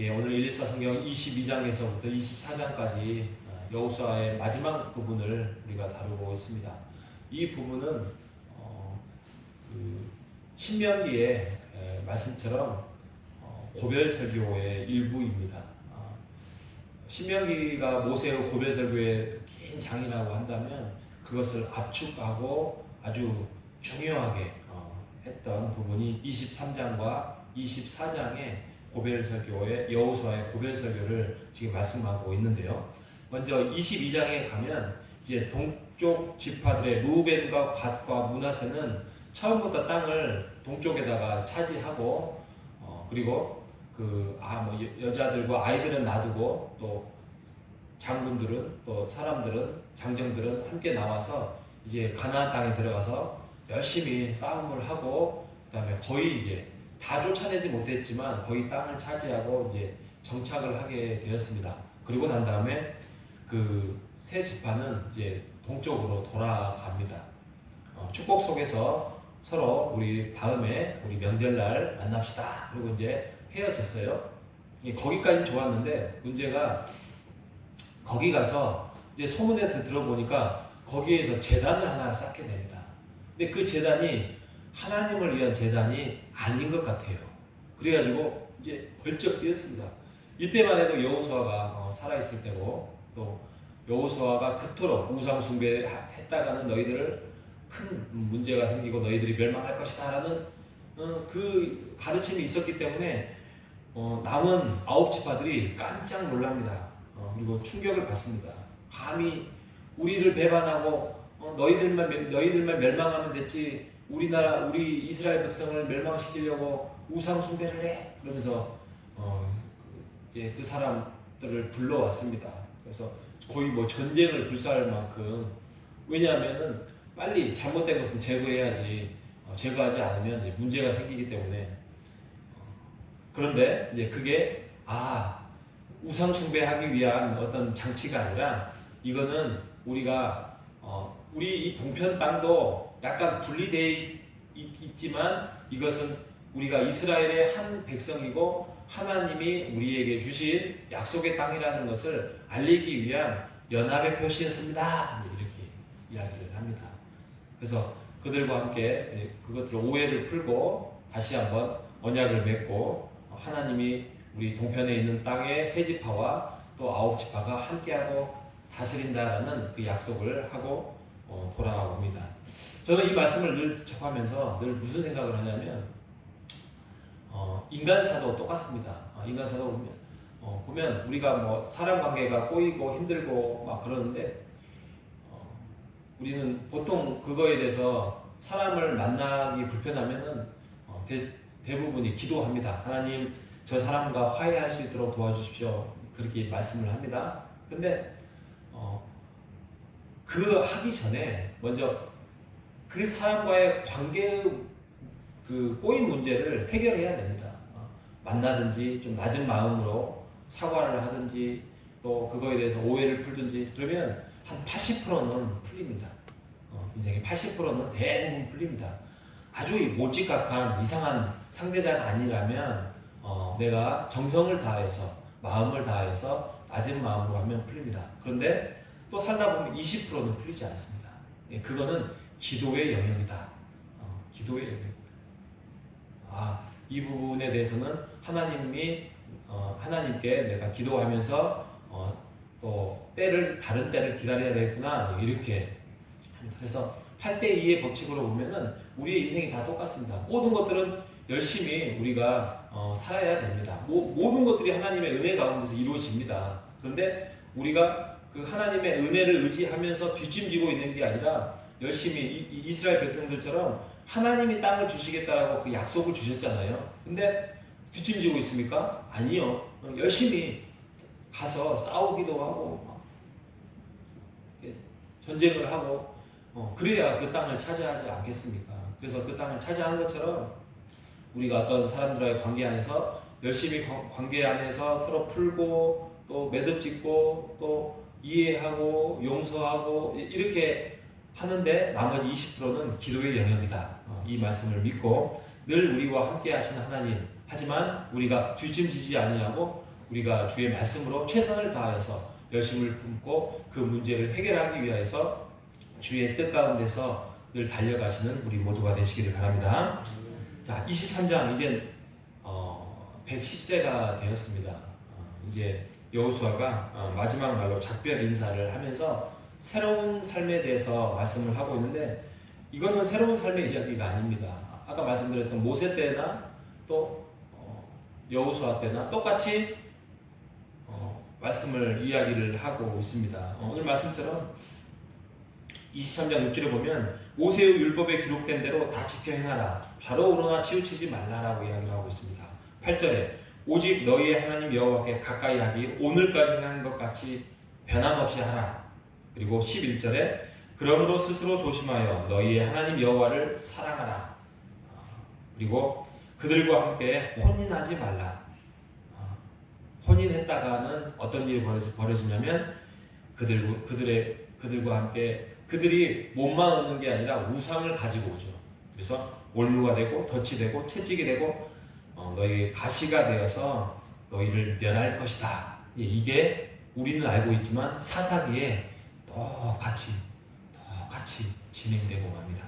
오늘 114 성경 22장에서부터 24장까지 여호수아의 마지막 부분을 우리가 다루고 있습니다. 이 부분은 그 신명기의 말씀처럼 고별 설교의 일부입니다. 신명기가 모세의 고별 설교의 긴 장이라고 한다면 그것을 압축하고 아주 중요하게 했던 부분이 23장과 24장의 고별 설교의 여호수아의 고별 설교를 지금 말씀하고 있는데요. 먼저 22장에 가면 이제 동쪽 지파들의 루벤과 갓과 므낫세는 처음부터 땅을 동쪽에다가 차지하고 그리고 여자들과 아이들은 놔두고 또 장군들은 또 사람들은 장정들은 함께 나와서 이제 가나안 땅에 들어가서 열심히 싸움을 하고 그다음에 거의 이제 다 쫓아내지 못했지만 거의 땅을 차지하고 이제 정착을 하게 되었습니다. 그리고 난 다음에 그 세 지파는 이제 동쪽으로 돌아갑니다. 축복 속에서 서로 우리 다음에 우리 명절날 만납시다. 그리고 이제 헤어졌어요. 거기까지 좋았는데 문제가 거기 가서 이제 소문에 들어보니까 거기에서 제단을 하나 쌓게 됩니다. 근데 그 제단이 하나님을 위한 제단이 아닌 것 같아요. 그래가지고 이제 벌쩍 뛰었습니다. 이때만 해도 여호수아가 살아있을 때고 또 여호수아가 그토록 우상 숭배했다가는 너희들을 큰 문제가 생기고 너희들이 멸망할 것이다 라는 그 가르침이 있었기 때문에 남은 9지파들이 깜짝 놀랍니다. 그리고 충격을 받습니다. 감히 우리를 배반하고 너희들만 멸망하면 됐지 우리 이스라엘 백성을 멸망시키려고 우상 숭배를 해 그러면서 그 사람들을 불러왔습니다. 그래서 거의 뭐 전쟁을 불사할 만큼 왜냐하면은 빨리 잘못된 것은 제거해야지 제거하지 않으면 이제 문제가 생기기 때문에 그런데 이제 그게 우상 숭배하기 위한 어떤 장치가 아니라 이거는 우리가 우리 이 동편 땅도 약간 분리되어 있지만 이것은 우리가 이스라엘의 한 백성이고 하나님이 우리에게 주신 약속의 땅이라는 것을 알리기 위한 연합의 표시였습니다. 이렇게 이야기를 합니다. 그래서 그들과 함께 그것들 오해를 풀고 다시 한번 언약을 맺고 하나님이 우리 동편에 있는 땅의 세 지파와 또 9지파가 함께하고 다스린다라는 그 약속을 하고 돌아옵니다. 저는 이 말씀을 늘 접하면서 늘 무슨 생각을 하냐면 인간사도 똑같습니다. 인간사도 보면 우리가 뭐 사람 관계가 꼬이고 힘들고 막 그러는데 우리는 보통 그거에 대해서 사람을 만나기 불편하면은 대부분이 기도합니다. 하나님 저 사람과 화해할 수 있도록 도와주십시오. 그렇게 말씀을 합니다. 근데 그 하기 전에 먼저 그 사람과의 관계의 그 꼬인 문제를 해결해야 됩니다. 만나든지 좀 낮은 마음으로 사과를 하든지 또 그거에 대해서 오해를 풀든지 그러면 한 80%는 풀립니다. 인생의 80%는 대부분 풀립니다. 아주 몰집각한 이상한 상대자가 아니라면 내가 정성을 다해서 마음을 다해서 낮은 마음으로 하면 풀립니다. 그런데 또 살다 보면 20%는 풀리지 않습니다. 그거는 기도의 영역이다. 기도의 영역. 이 부분에 대해서는 하나님께 내가 기도하면서 또 다른 때를 기다려야 되겠구나 이렇게 합니다. 그래서 8대2의 법칙으로 보면은 우리의 인생이 다 똑같습니다. 모든 것들은 열심히 우리가 살아야 됩니다. 모든 것들이 하나님의 은혜 가운데서 이루어집니다. 그런데 우리가 그 하나님의 은혜를 의지하면서 뒷짐지고 있는 게 아니라 열심히 이스라엘 백성들처럼 하나님이 땅을 주시겠다라고 그 약속을 주셨잖아요. 근데 뒷짐지고 있습니까? 아니요. 열심히 가서 싸우기도 하고 전쟁을 하고 그래야 그 땅을 차지하지 않겠습니까? 그래서 그 땅을 차지한 것처럼 우리가 어떤 사람들과의 관계 안에서 열심히 관계 안에서 서로 풀고 또 매듭짓고 또 이해하고 용서하고 이렇게 하는데 나머지 20%는 기도의 영역이다. 이 말씀을 믿고 늘 우리와 함께 하시는 하나님 하지만 우리가 뒤짐지지 아니하고 우리가 주의 말씀으로 최선을 다해서 열심을 품고 그 문제를 해결하기 위해서 주의 뜻 가운데서 늘 달려가시는 우리 모두가 되시기를 바랍니다. 자, 23장 이제 110세가 되었습니다. 이제 여호수아가 마지막 말로 작별 인사를 하면서 새로운 삶에 대해서 말씀을 하고 있는데, 이거는 새로운 삶의 이야기가 아닙니다. 아까 말씀드렸던 모세 때나 또 여호수아 때나 똑같이 말씀을 이야기를 하고 있습니다. 오늘 말씀처럼 23장 6절에 보면 모세의 율법에 기록된 대로 다 지켜 행하라, 좌로 우로나 치우치지 말라라고 이야기를 하고 있습니다. 8절에 오직 너희의 하나님 여호와께 가까이 하기 오늘까지 행하는 것 같이 변함없이 하라. 그리고 11절에 그러므로 스스로 조심하여 너희의 하나님 여호와를 사랑하라. 그리고 그들과 함께 혼인하지 말라. 혼인했다가는 어떤 일이 벌어지냐면 그들과 함께 그들이 몸만 오는 게 아니라 우상을 가지고 오죠. 그래서 올무가 되고 덫이 되고 채찍이 되고 너희 가시가 되어서 너희를 멸할 것이다. 이게 우리는 알고 있지만 사사기에 똑같이 진행되고 맙니다.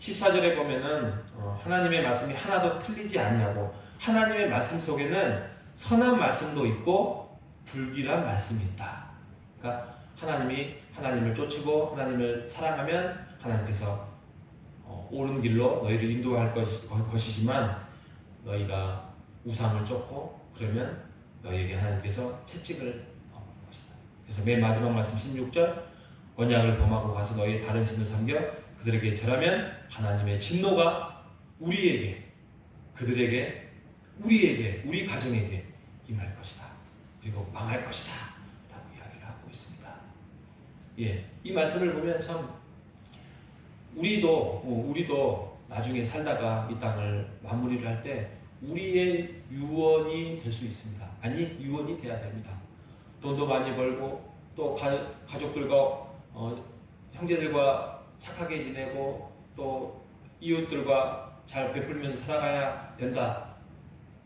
14절에 보면은 하나님의 말씀이 하나도 틀리지 아니하고 하나님의 말씀 속에는 선한 말씀도 있고 불길한 말씀이 있다. 그러니까 하나님을 쫓고 하나님을 사랑하면 하나님께서 옳은 길로 너희를 인도할 것이지만 너희가 우상을 쫓고 그러면 너희에게 하나님께서 채찍을 넣을 것이다. 그래서 맨 마지막 말씀 16절 언약을 범하고 가서 너희의 다른 신을 섬겨 그들에게 절하면 하나님의 진노가 우리에게, 그들에게, 우리에게, 우리 가정에게 임할 것이다. 그리고 망할 것이다. 라고 이야기를 하고 있습니다. 이 말씀을 보면 참 우리도 나중에 살다가 이 땅을 마무리를 할 때 우리의 유언이 될 수 있습니다. 아니, 유언이 돼야 됩니다. 돈도 많이 벌고 또 가족들과 형제들과 착하게 지내고 또 이웃들과 잘 베풀면서 살아가야 된다.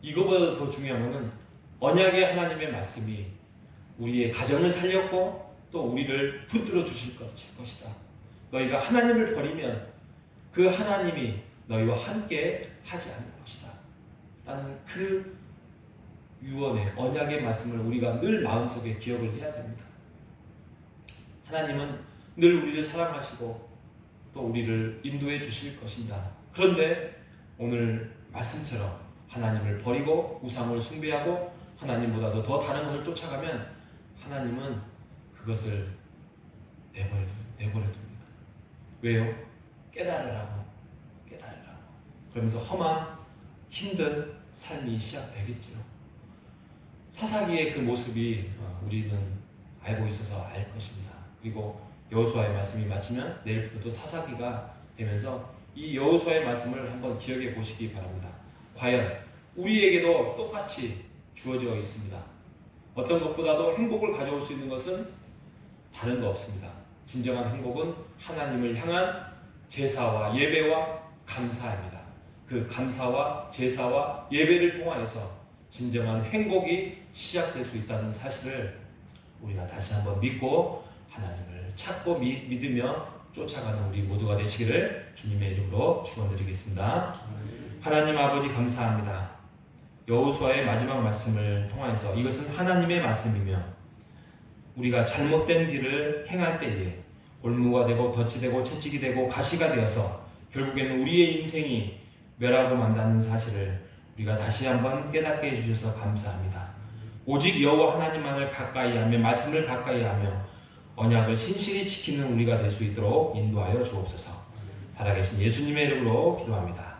이거보다 더 중요한 것은 언약의 하나님의 말씀이 우리의 가정을 살렸고 또 우리를 붙들어 주실 것이다. 너희가 하나님을 버리면 그 하나님이 너희와 함께 하지 않을 것이다. 라는 그 유언의 언약의 말씀을 우리가 늘 마음속에 기억을 해야 됩니다. 하나님은 늘 우리를 사랑하시고 또 우리를 인도해 주실 것입니다. 그런데 오늘 말씀처럼 하나님을 버리고 우상을 숭배하고 하나님보다도 더 다른 것을 쫓아가면 하나님은 그것을 내버려 둡니다. 왜요? 깨달으라고. 그러면서 험한 힘든 삶이 시작되겠죠. 사사기의 그 모습이 우리는 알고 있어서 알 것입니다. 그리고 여호수아의 말씀이 마치면 내일부터 또 사사기가 되면서 이 여호수아의 말씀을 한번 기억해 보시기 바랍니다. 과연 우리에게도 똑같이 주어져 있습니다. 어떤 것보다도 행복을 가져올 수 있는 것은 다른 거 없습니다. 진정한 행복은 하나님을 향한 제사와 예배와 감사입니다. 그 감사와 제사와 예배를 통하여서 진정한 행복이 시작될 수 있다는 사실을 우리가 다시 한번 믿고 하나님을 찾고 믿으며 쫓아가는 우리 모두가 되시기를 주님의 이름으로 축원드리겠습니다. 하나님 아버지 감사합니다. 여호수아의 마지막 말씀을 통하여서 이것은 하나님의 말씀이며 우리가 잘못된 길을 행할 때에 올무가 되고 덫이 되고 채찍이 되고 가시가 되어서 결국에는 우리의 인생이 멸하고 만다는 사실을 우리가 다시 한번 깨닫게 해주셔서 감사합니다. 오직 여호와 하나님만을 가까이하며 말씀을 가까이하며 언약을 신실히 지키는 우리가 될 수 있도록 인도하여 주옵소서. 살아계신 예수님의 이름으로 기도합니다.